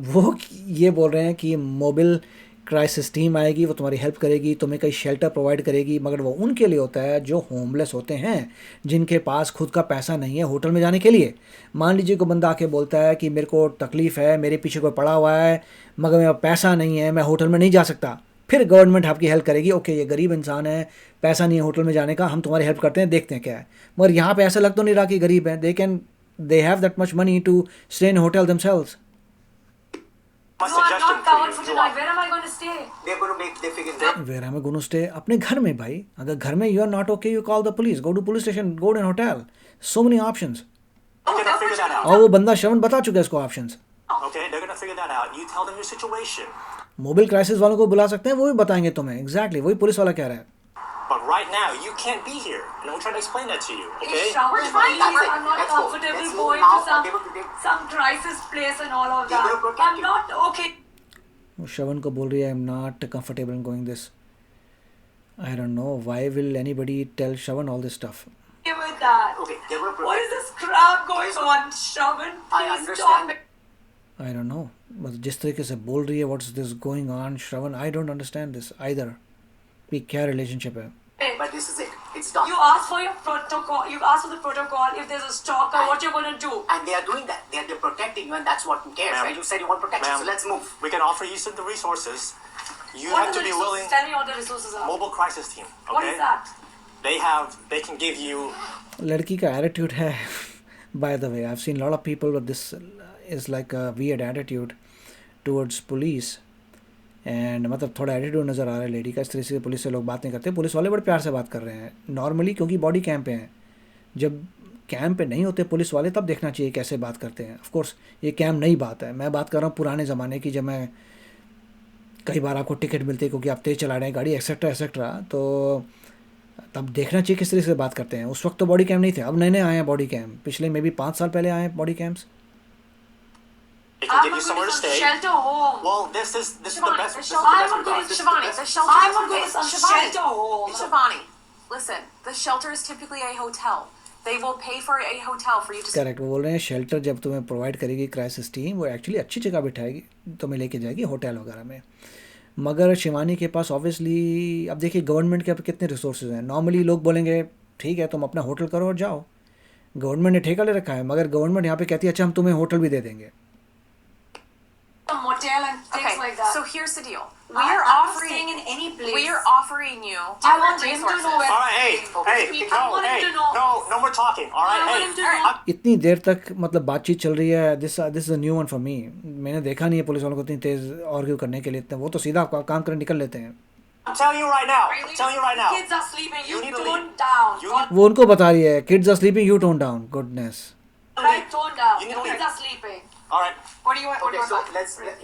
वो ये बोल रहे हैं कि मोबाइल क्राइसिस टीम आएगी, वो तुम्हारी हेल्प करेगी, तुम्हें कहीं शेल्टर प्रोवाइड करेगी, मगर वो उनके लिए होता है जो होमलेस होते हैं, जिनके पास खुद का पैसा नहीं है होटल में जाने के लिए। मान लीजिए कोई बंदा आके बोलता है कि मेरे को तकलीफ़ है, मेरे पीछे कोई पड़ा हुआ है, मगर मेरा पैसा नहीं है, मैं होटल में नहीं जा सकता, फिर गवर्नमेंट आपकी हेल्प करेगी। ओके, ये गरीब इंसान है, पैसा नहीं है होटल में जाने का, हम तुम्हारी हेल्प करते हैं, देखते हैं क्या है। मगर यहाँ पे ऐसा लग तो नहीं रहा कि गरीब है, they have that much money to stay in hotel themselves. My No, I'm suggestion not for covered you. for tonight. Where am I going to stay? They're going to make they figure that where am I gonna stay? अपने घर में भाई। अगर घर में you are not okay, you call the police, go to police station, go in hotel, so many options. They're gonna figure that out. और वो बंदा श्रवण बता चुका है इसको options. Okay, they're gonna figure that out. You tell them your situation. Mobile crisis वालों को बुला सकते हैं, वो भी बताएंगे तुम्हें एग्जैक्टली वही पुलिस वाला कह रहा है। But right now, you can't be here. And I'm trying to explain that to you. Okay? Hey, Shravan, We're fine, please, that's it. I'm not Let's go. comfortable Let's move going now. to They will- some crisis place and all of They will that. protect I'm you. not okay. वो श्रवण को बोल रही है, I am not comfortable in going this. I don't know why will anybody tell Shravan all this stuff. With that. okay, they're going to What protect is this crap going on, Shravan? I Please understand. stop. I don't no, बस जिस तरीके से बोल रही है, what's this going on Shravan, I don't understand this either कि क्या relationship है। But this is it. It's done. You asked for your protocol. You asked for the protocol. If there's a stalker, what you're going to do? And they are doing that. They're protecting you, and that's what cares, Ma'am. right? You said you want protection, Ma'am, so let's move. we can offer you some of the resources. You What have are to the be resources? willing. Tell me what the resources are. Mobile crisis team. Okay? What is that? They can give you. लड़की का attitude है by the way, I have seen lot of people but this is like a weird attitude towards police, and मतलब थोड़ा attitude नज़र आ रहा है lady का। इस तरह से पुलिस से लोग बात नहीं करते, पुलिस वाले बड़े प्यार से बात कर रहे हैं नॉर्मली, क्योंकि बॉडी कैम पे हैं। जब कैम पे नहीं होते पुलिस वाले तब देखना चाहिए कैसे बात करते हैं। ऑफ कोर्स ये कैम नई बात है, मैं बात कर रहा हूँ पुराने ज़माने की, जब मैं कई बार आपको टिकट मिलती है क्योंकि आप तेज़ चला रहे हैं गाड़ी एक्सेट्रा एक्सेट्रा, तो तब देखना चाहिए किस तरह से बात करते हैं। उस वक्त तो बॉडी कैम नहीं थे, अब नए नए आए हैं बॉडी कैम, पिछले मे बी 5 साल पहले आए हैं body camps. They can I'm give you not somewhere going to to some stay. shelter home. Well, this is the Shivani, best. the This is shelter- the I'm best not going advice. to Shivani. The shelter I'm is not going to some Shivani. shelter home. Shivani, listen. The shelter is typically a hotel. They will pay for a hotel for you to. Correct, वो बोल रहे हैं shelter जब तुम्हें provide करेगी crisis team, वो actually अच्छी जगह बिठाएगी, तुम्हें लेके जाएगी होटल वगैरह में। मगर शिवानी के पास ऑब्वियसली, अब देखिए गवर्नमेंट के कितने रिसोर्सेज हैं। नॉर्मली लोग बोलेंगे ठीक है तुम अपना होटल करो और जाओ, गवर्नमेंट ने ठेका ले रखा है, मगर गवर्नमेंट यहाँ पे कहती है अच्छा हम तुम्हें होटल भी दे देंगे। A motel and things Okay, like that. so here's the deal. We I'm are not offering. staying in any place. We are offering you I different want him to resources. know where. All right, hey, I no, want him hey, to know. no more talking. All right, I want hey. him to know. इतनी देर तक मतलब बातचीत चल रही है, this is a new one for me. मैंने देखा नहीं है पुलिस वालों को इतनी तेज़ आर्ग्यू करने के लिए, इतना वो तो सीधा काम करने निकल लेते हैं। I'm telling you right now. Are you I'm telling you right now. Kids are sleeping. You You need to tone leave. down. You need- वो उनको बता रही है kids are sleeping you tone down, goodness. Right, tone down. You need The to kids leave. are sleeping. All right. What do you want? What do Okay, you so want?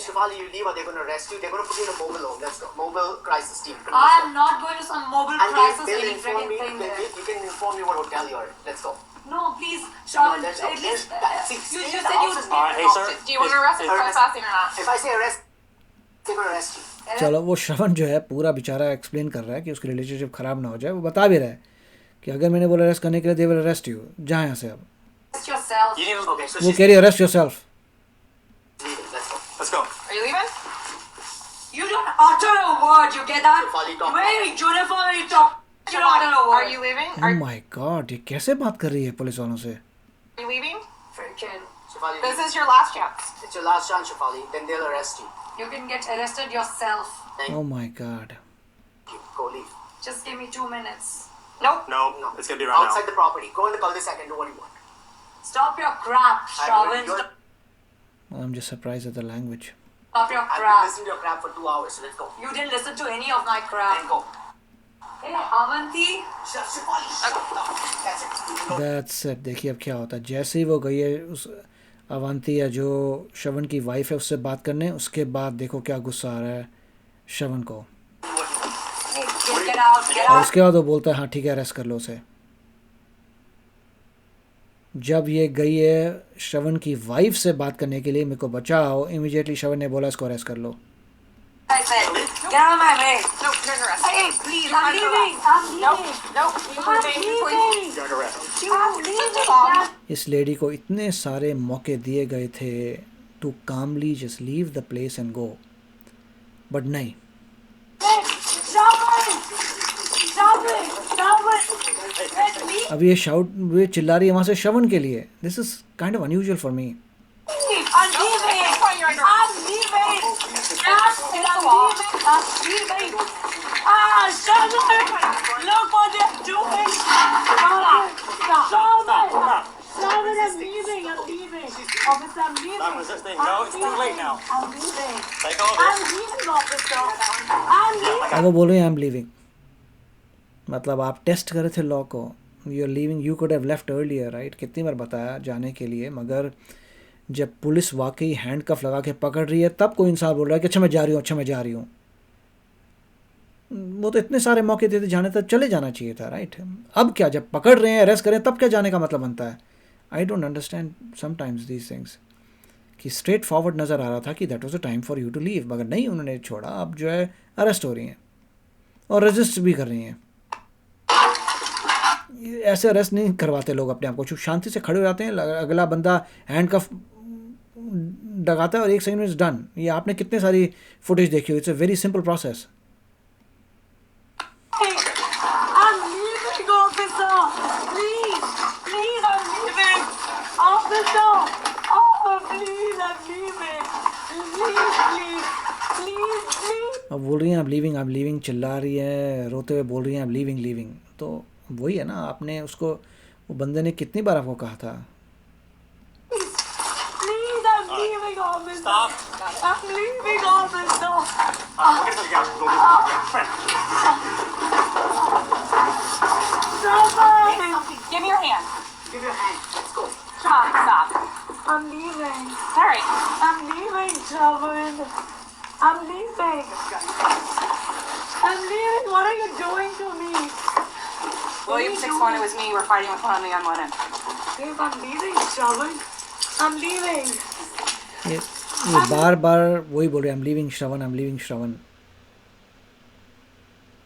Shivali, you leave or they're going to arrest you. They're going to put you in a mobile home. Let's go. Mobile crisis team. I am not going to some mobile And crisis they'll any inform freaking me. thing there. You can inform me what hotel you're in. Let's go. No, please, Shravan, let's go. at least See, you see, just the said you. options All right, hey, sir. Do you want to arrest us for trespassing or not? If I say arrest, they're going to arrest you. चलो, वो श्रवण जो है पूरा बेचारा explain कर रहा है कि उसकी रिलेशनशिप ख़राब ना हो जाए। वो बता भी रहा है कि अगर मैंने बोला अरेस्ट करने के लिए दे विल अरेस्ट यू, जहाँ यहाँ से अब Just yourself. You need to. Okay, so वो she's कह रही है arrest yourself. leaving. Let's go. Let's go. Are you leaving? You don't utter a word, you get that? Shefali, talk. Wait, Jennifer, you talk. You don't utter a word. Are you leaving? Oh my God, ये कैसे बात कर रही है police वालों से? Are you leaving? Freaking. Shefali, This is your last chance. it's your last chance, Shefali. Then they'll arrest you. You can get arrested yourself. Thank Oh my God. you. Go leave. Just give me 2 minutes. Nope. No, No. it's gonna be right Outside now. the property. Go in the cul-de-sac and do what you want. Stop your crap, Shravan. You're- I'm just surprised at the language. Stop your I've been crap. listening to your crap for 2 hours, so let's go. You didn't listen to any of my Then crap. go. Hey, Avanti. Shefali, shut up. That's it. You can go. That's it. देखिए अब क्या होता है, जैसे ही वो गई है उस अवंती या जो श्रवण की वाइफ है उससे बात करने, उसके बाद देखो क्या गुस्सा आ रहा है श्रवण को, Hey, get out, get और out. उसके बाद वो बोलता है हाँ ठीक है अरेस्ट कर लो उसे. जब ये गई है श्रवण की वाइफ से बात करने के लिए, मेरे को बचाओ, इमीडिएटली श्रवण ने बोला इसको अरेस्ट कर लो. I said, get out of my way. Nope, you're under arrest. Hey, please, You're I'm under leaving. arrest. I'm Nope, leaving. nope. You I'm can change your choice. leaving. You're under arrest. I'm leaving. इस lady को इतने सारे मौके दिए गए थे to calmly just leave the place and go, but नहीं. Stop it! Stop it! Stop it! Let me अब ये चिल्ला रही है वहाँ से श्रवण के लिए. This is kind of unusual for me. leave. I'm leaving. That's why you're under I'm leaving. I'm leaving. Ah, shut up! Look what they're doing. Shut up! Shut up! Shut it! I'm leaving. I'm leaving. Officer, I'm leaving. Stop resisting. No, it's too late now. I'm leaving. Take all I'm this. leaving, officer. I'm leaving. अब वो बोल रहे हैं I am leaving. मतलब आप test कर रहे थे लॉ को. You are leaving, you could have left earlier, right. कितनी बार बताया जाने के लिए, मगर जब पुलिस वाकई हैंडकफ लगा के पकड़ रही है तब कोई इंसान बोल रहा है कि अच्छा मैं जा रही हूँ, अच्छा मैं जा रही हूँ. वो तो इतने सारे मौके देते जाने तक चले जाना चाहिए था, राइट. अब क्या, जब पकड़ रहे हैं अरेस्ट करें तब क्या जाने का मतलब बनता है. I don't understand sometimes these things. कि स्ट्रेट फॉरवर्ड नज़र आ रहा था कि that was a time for you to leave, मगर नहीं, उन्होंने छोड़ा. अब जो है अरेस्ट हो रही हैं और रजिस्ट भी कर रही हैं. ऐसे अरेस्ट नहीं करवाते लोग अपने आप को. चुप शांति से खड़े हो जाते हैं, अगला बंदा हैंडकफ डगाता है और 1 सेकंड में इज डन. ये आपने कितने सारी फुटेज देखी हो. It's a very simple process. I'm leaving, officer. Please, please, I'm leaving. Officer, oh, please, I'm leaving. Please. अब बोल रही हैं आई एम लीविंग, चिल्ला रही है, रोते हुए बोल रही हैं आई एम लीविंग. तो वही है ना, आपने उसको, वो बंदे ने कितनी बार आपको कहा था. Please, I'm leaving, officer. Stop. I'm leaving, officer. We'll get to the gas. Go get the friend. Stop. Give me your hand. Give your hand. Let's go. Come on, stop. I'm leaving. All right. I'm leaving, Chavan. I'm leaving. I'm leaving. What are you doing to me? William 6-1, it was me. You were fighting with one on the gun one. Babe, I'm leaving, Chavan. I'm leaving. ये बार बार वही बोल रहे हैं I am leaving Shravan.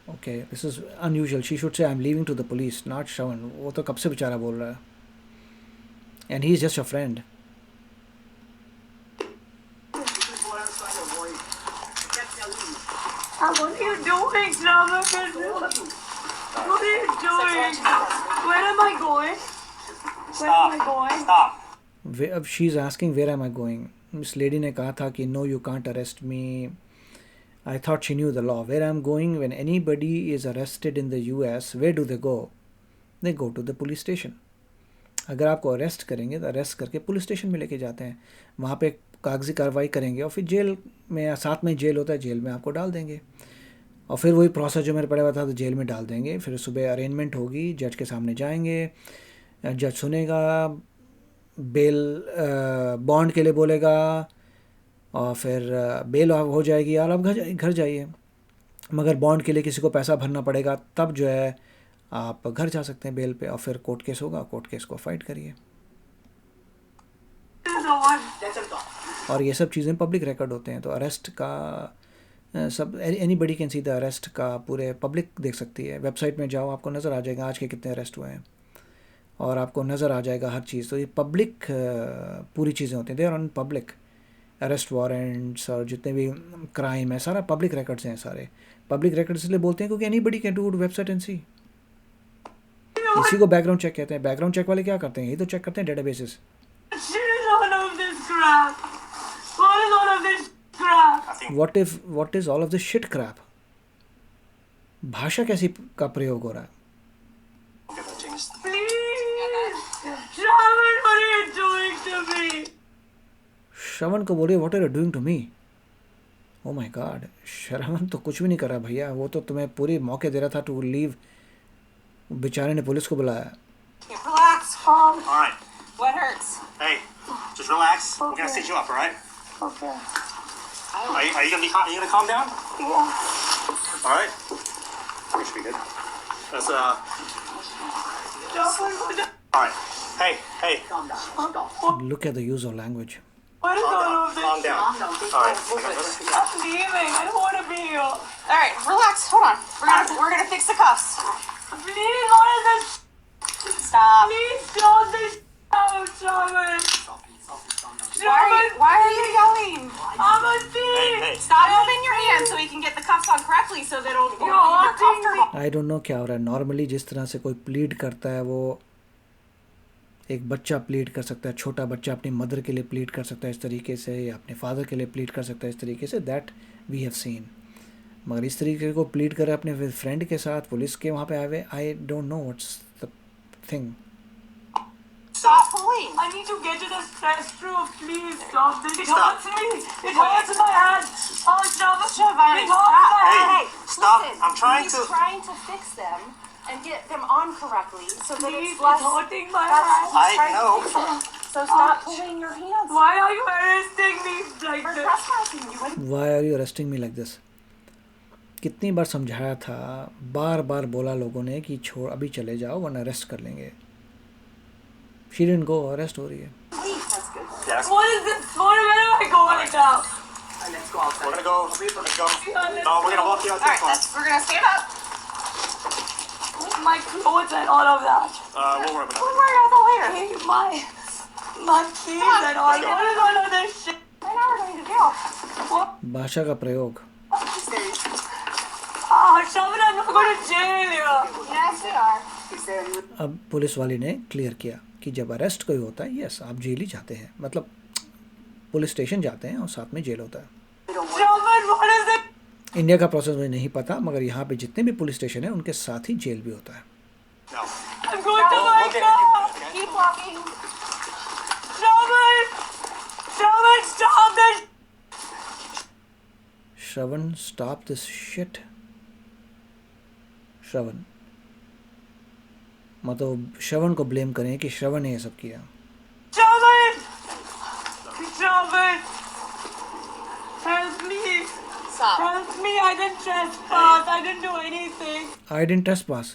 Okay, this is unusual. She should say I am leaving to the police, not Shravan. वो तो कब से बेचारा बोल रहा है, and he is just a friend. What are you doing, Chavan? What are you doing? Where am I going? Where am I going? Stop. अब she is asking where am I going. इस lady ने कहा था कि no you can't arrest me. I thought she knew the law. Where I am going, when anybody is arrested in the US, where do they go to the police station. अगर आपको arrest करेंगे तो arrest करके police station में लेके जाते हैं, वहाँ पे कागजी कार्रवाई करेंगे और फिर जेल में, साथ में जेल होता है, जेल में आपको डाल देंगे. और फिर वही प्रोसेस जो मेरे पढ़ा हुआ था, तो जेल में डाल देंगे. फिर सुबह अरेंजमेंट होगी, जज के सामने जाएंगे, जज सुनेगा, बेल बॉन्ड के लिए बोलेगा, और फिर बेल हो जाएगी और आप घर जाइए. मगर बॉन्ड के लिए किसी को पैसा भरना पड़ेगा, तब जो है आप घर जा सकते हैं बेल पे. और फिर कोर्ट केस होगा, कोर्ट केस को फाइट करिए. Let them talk. और ये सब चीज़ें पब्लिक रिकॉर्ड होते हैं. तो अरेस्ट का सब anybody can see the arrest का, पूरे पब्लिक देख सकती है. वेबसाइट में जाओ, आपको नज़र आ जाएगा आज के कितने अरेस्ट हुए हैं. और आपको नज़र आ जाएगा हर चीज़। तो ये पब्लिक पूरी चीज़ें होती हैं, they are on public. Arrest warrants और जितने भी क्राइम है सारा पब्लिक रिकॉर्ड्स हैं। सारे पब्लिक रिकॉर्ड्स इसलिए बोलते हैं क्योंकि anybody can do website and see. इसी को बैकग्राउंड चेक कहते हैं। बैकग्राउंड चेक वाले क्या करते हैं? यही तो चेक करते हैं databases. What is all of this shit crap? भाषा कैसी का प्रयोग हो रहा है? श्रवण को बोलिए what are you doing to me? Oh my god, Shravan तो कुछ भी नहीं कर रहा भैया, वो तो तुम्हें पूरी मौके दे रहा था टू लीव। बेचारे ने पुलिस को बुलाया। Relax, calm. All right. What hurts? Hey, just relax. We're gonna stitch you up, all right? Okay. Are you gonna calm down? Yeah. All right. You should be good. Let's All right. Hey. Calm down. Calm down. Look at the use of language. What is all of this? Calm down. Calm down. Take All it. right. Move it. I'm leaving. I don't want to be here. All right, relax. Hold on. We're gonna fix the cuffs. Please, what is this? Stop. Please don't this out, Shaman. Why are you yelling? I'm a thief. Hey. Stop moving your hands so we can get the cuffs on correctly so that it'll be more comfortable. I don't no क्या हो रहा है। Normally जिस तरह से कोई plead करता है, वो एक बच्चा प्लीड कर सकता है, छोटा बच्चा अपनी मदर के लिए प्लीड कर सकता है इस तरीके से, या अपने फादर के लिए प्लीड कर सकता है इस तरीके से, दैट वी हैव सीन। मगर इस तरीके को प्लीड करे अपने फ्रेंड के साथ पुलिस के वहाँ पे आए हुए, आई don't know what's the thing. Stop pulling. I need to get to the restroom. Please stop this. It hurts me. It hurts my hand. Oh, stop. Shivani, It hurts my Hey, hand. stop. Listen, I'm trying he's to. trying to fix them and get them on correctly so that Please, it's less. it's hurting my That's, hand. he's I trying know. to fix it. So stop pulling your hands. Why are you arresting me like We're this? trespassing. You wouldn't. Why are you arresting me like this? कितनी बार समझाया था, बार बार बोला लोगों ने कि छोड़, अभी चले जाओ वरना अरेस्ट कर लेंगे। शी डिडंट गो, अरेस्ट हो रही है। That's good. Yes. What is this? Where am I going now? Let's go outside. We're gonna go. No, we're gonna walk you out All to the right, car. we're gonna stand up. My clothes and all of that. We'll worry about We'll that. worry about that later. Hey, my keys and all. What is all of this shit? Right now we're going to jail. भाषा का प्रयोग। Shaman, I'm not going to jail here. Yes, we are. He said he was अब police वाली ने clear किया कि जब arrest कोई होता है, यस आप जेल ही जाते हैं, मतलब पुलिस स्टेशन जाते हैं और साथ में जेल होता है। Shaman, what is it? India का प्रोसेस मुझे नहीं पता, मगर यहाँ पे जितने भी पुलिस स्टेशन हैं उनके साथ ही जेल भी होता है। No. I'm going to my We'll get car. it. Keep walking. Shaman! Shaman, stop this! Shravan, stop this shit. Shravan, मतलब श्रवण को ब्लेम करें कि श्रवण ने ये सब किया। Shaman! Shaman! Help me! Stop. Help me! I didn't trespass. I didn't do anything. I didn't trespass.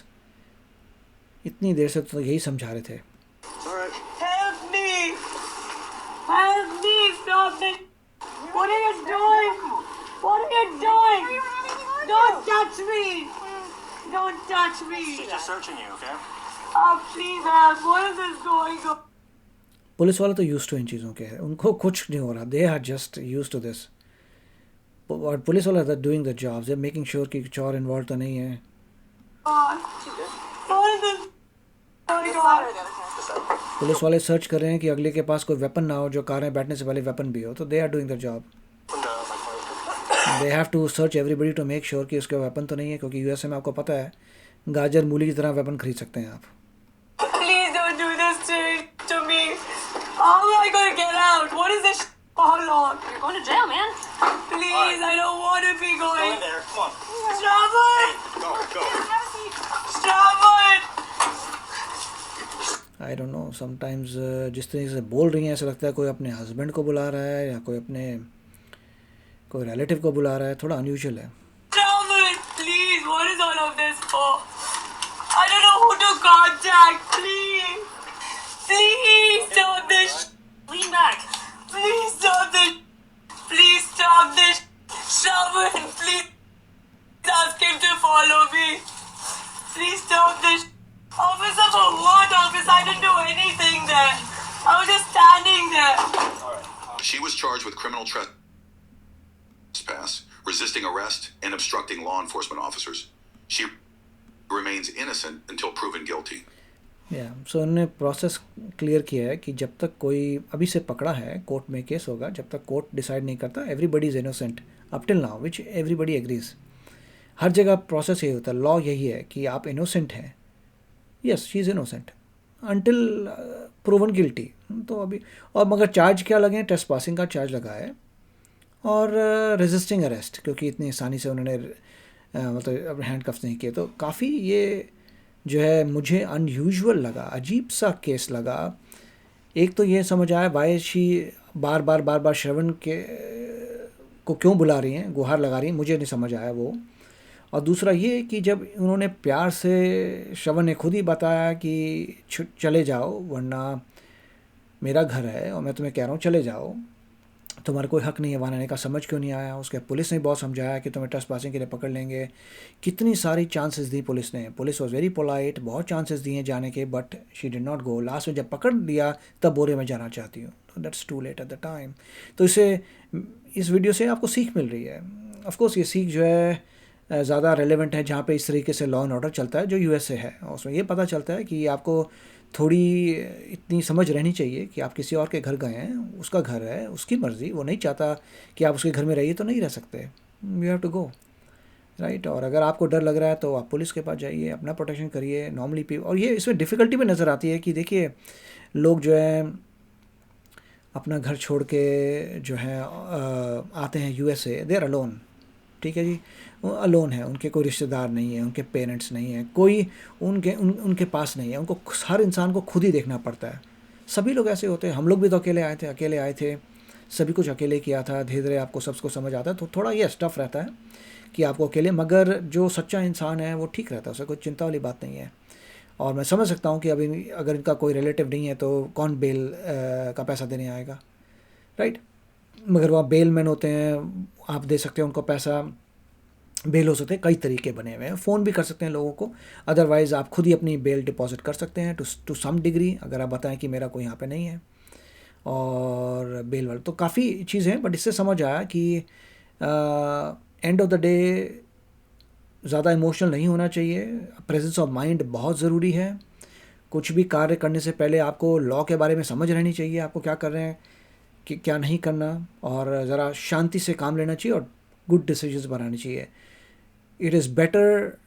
इतनी देर से तो यही समझा रहे थे। All right. Help me! Help me! Stop this! What are you doing? What are you doing? Don't touch me! Don't touch me! She's just searching you, okay? Please help! What is this going on? Police वाले तो use to इन चीज़ों के हैं, उनको कुछ नहीं हो रहा, they are just use to this. और पुलिस वाले are doing the job, they making sure कि कुछ और इन्वॉल्व तो नहीं है। What is this going on? Police वाले सर्च कर रहे हैं कि अगले के पास कोई वेपन ना हो जो कार में बैठने से पहले वेपन भी हो, तो they are doing the job. They have to search everybody to make sure कि उसके वेपन तो नहीं है, क्योंकि यूएसए में आपको पता है गाजर मूली की तरह वेपन खरीद सकते हैं आप। Please don't do this to me. How am I going to get out? What is this? How long? You're going to jail, man. Please, I don't want to be Go in going. there. Come on. Shaman! Go. Have a seat. Shaman! I don't no, sometimes जिस तरीके से बोल रही हैं ऐसा लगता है कोई अपने हस्बैंड को बुला रहा है या कोई रिलेटिव को बुला रहा है, थोड़ा अनयूजुअल है। Shaman, please, what is all of this for? I don't know who to contact. Please. Please stop this. Lean back. Please stop this. Please stop this. Shaman, please ask him to follow me. Please stop this. Officer, for what, officer? I didn't charged with criminal trespass, resisting arrest, and obstructing law enforcement officers. She remains innocent until proven guilty. सो उन्होंने process clear किया है कि जब तक कोई अभी से पकड़ा है, कोर्ट में केस होगा, जब तक कोर्ट डिसाइड नहीं करता everybody is innocent up till now, which everybody agrees. हर जगह प्रोसेस यही होता है, लॉ यही है कि आप इनोसेंट हैं, yes she is innocent until proven guilty. तो अभी और मगर चार्ज क्या लगे हैं, ट्रेसपासिंग का चार्ज लगा है और रेजिस्टिंग अरेस्ट, क्योंकि इतनी आसानी से उन्होंने मतलब हैंडकफ्स नहीं किए. तो काफ़ी ये जो है मुझे अनयूजुअल लगा, अजीब सा केस लगा. एक तो ये समझ आया वाई शी बार बार श्रवण के को क्यों बुला रही हैं, गुहार लगा रही हैं, मुझे नहीं समझ आया वो. और दूसरा ये कि जब उन्होंने प्यार से, श्रवण ने खुद ही बताया कि चले जाओ वरना मेरा घर है और मैं तुम्हें कह रहा हूँ चले जाओ, तुम्हारा कोई हक नहीं है वहाँ रहने का, समझ क्यों नहीं आया. उसके पुलिस ने बहुत समझाया कि तुम्हें ट्रेसपासिंग के लिए पकड़ लेंगे. कितनी सारी चांसेस दी पुलिस ने, पुलिस वॉज वेरी पोलाइट, बहुत चांसेस दिए जाने के, but she did not go. Last में जब पकड़ लिया तब बोले मैं जाना चाहती हूँ. तो that's too late at the time. तो इस वीडियो से आपको सीख मिल रही है. ऑफकोर्स ये सीख जो है ज़्यादा रेलेवेंट है जहाँ पे इस तरीके से लॉ एंड ऑर्डर चलता है जो यूएसए है. और उसमें ये पता चलता है कि आपको थोड़ी इतनी समझ रहनी चाहिए कि आप किसी और के घर गए हैं, उसका घर है, उसकी मर्ज़ी, वो नहीं चाहता कि आप उसके घर में रहिए तो नहीं रह सकते. You have to go, right. और अगर आपको डर लग रहा है तो आप पुलिस के पास जाइए, अपना प्रोटेक्शन करिए नॉर्मली. और ये इसमें डिफ़िकल्टी भी नज़र आती है कि देखिए लोग जो है अपना घर छोड़ के जो है आते हैं यूएसए, दे आर अलोन. ठीक है जी, वो अलोन है, उनके कोई रिश्तेदार नहीं है, उनके पेरेंट्स नहीं है, कोई उनके पास नहीं है. उनको हर इंसान को खुद ही देखना पड़ता है. सभी लोग ऐसे होते हैं, हम लोग भी तो अकेले आए थे, सभी कुछ अकेले किया था. धीरे धीरे आपको सबको समझ आता है, तो थोड़ा ये टफ रहता है कि आपको अकेले, मगर जो सच्चा इंसान है वो ठीक रहता है, उसे कोई चिंता वाली बात नहीं है. और मैं समझ सकता हूँ कि अभी अगर इनका कोई रिलेटिव नहीं है तो कौन बेल का पैसा देने आएगा, राइट. मगर वहाँ बेल मैन होते हैं, आप दे सकते हैं उनको पैसा. बेल हो सकते हैं, कई तरीके बने हुए हैं, फ़ोन भी कर सकते हैं लोगों को. अदरवाइज़ आप खुद ही अपनी बेल डिपॉजिट कर सकते हैं टू सम डिग्री, अगर आप बताएं कि मेरा कोई यहाँ पे नहीं है और बेल वाले. तो काफ़ी चीज़ें हैं, बट इससे समझ आया कि एंड ऑफ द डे ज़्यादा इमोशनल नहीं होना चाहिए. प्रेजेंस ऑफ माइंड बहुत ज़रूरी है. कुछ भी कार्य करने से पहले आपको लॉ के बारे में समझ रहनी चाहिए, आपको क्या कर रहे हैं, कि क्या नहीं करना, और ज़रा शांति से काम लेना चाहिए और गुड डिसीजंस बनाने चाहिए. इट इज़ बेटर,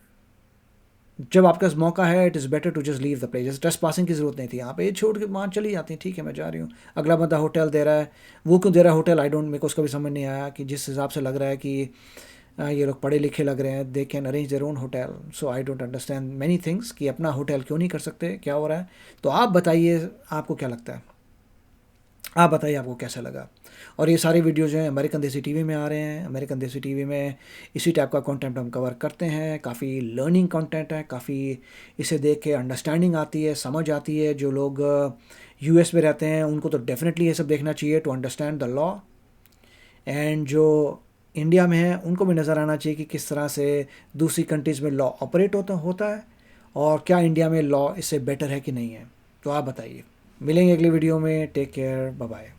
जब आपके पास मौका है, it is better to just leave the place. जैसे ट्रेसपासिंग की ज़रूरत नहीं थी, यहाँ पे ये छोड़ के वहाँ चली जाती हैं, ठीक है मैं जा रही हूँ. अगला बंदा होटल दे रहा है, वो क्यों दे रहा है होटल, आई डोंट, मेरे को उसका भी समझ नहीं आया. कि जिस हिसाब से लग रहा है कि ये लोग पढ़े लिखे लग रहे हैं, they can arrange their own hotel. So I don't understand many things कि अपना होटल क्यों नहीं कर सकते, क्या हो रहा है. तो आप बताइए आपको क्या लगता है, आप बताइए आपको कैसा लगा. और ये सारे वीडियो जो हैं अमेरिकन देसी टीवी में आ रहे हैं. अमेरिकन देसी टीवी में इसी टाइप का कंटेंट हम कवर करते हैं. काफ़ी लर्निंग कंटेंट है, काफ़ी इसे देख के अंडरस्टैंडिंग आती है, समझ आती है. जो लोग यूएस में रहते हैं उनको तो डेफिनेटली ये सब देखना चाहिए to understand the law. And जो इंडिया में है उनको भी नज़र आना चाहिए कि किस तरह से दूसरी कंट्रीज़ में लॉ ऑपरेट होता है और क्या इंडिया में लॉ इससे बेटर है कि नहीं है. तो आप बताइए. मिलेंगे अगली वीडियो में. Take care, bye bye.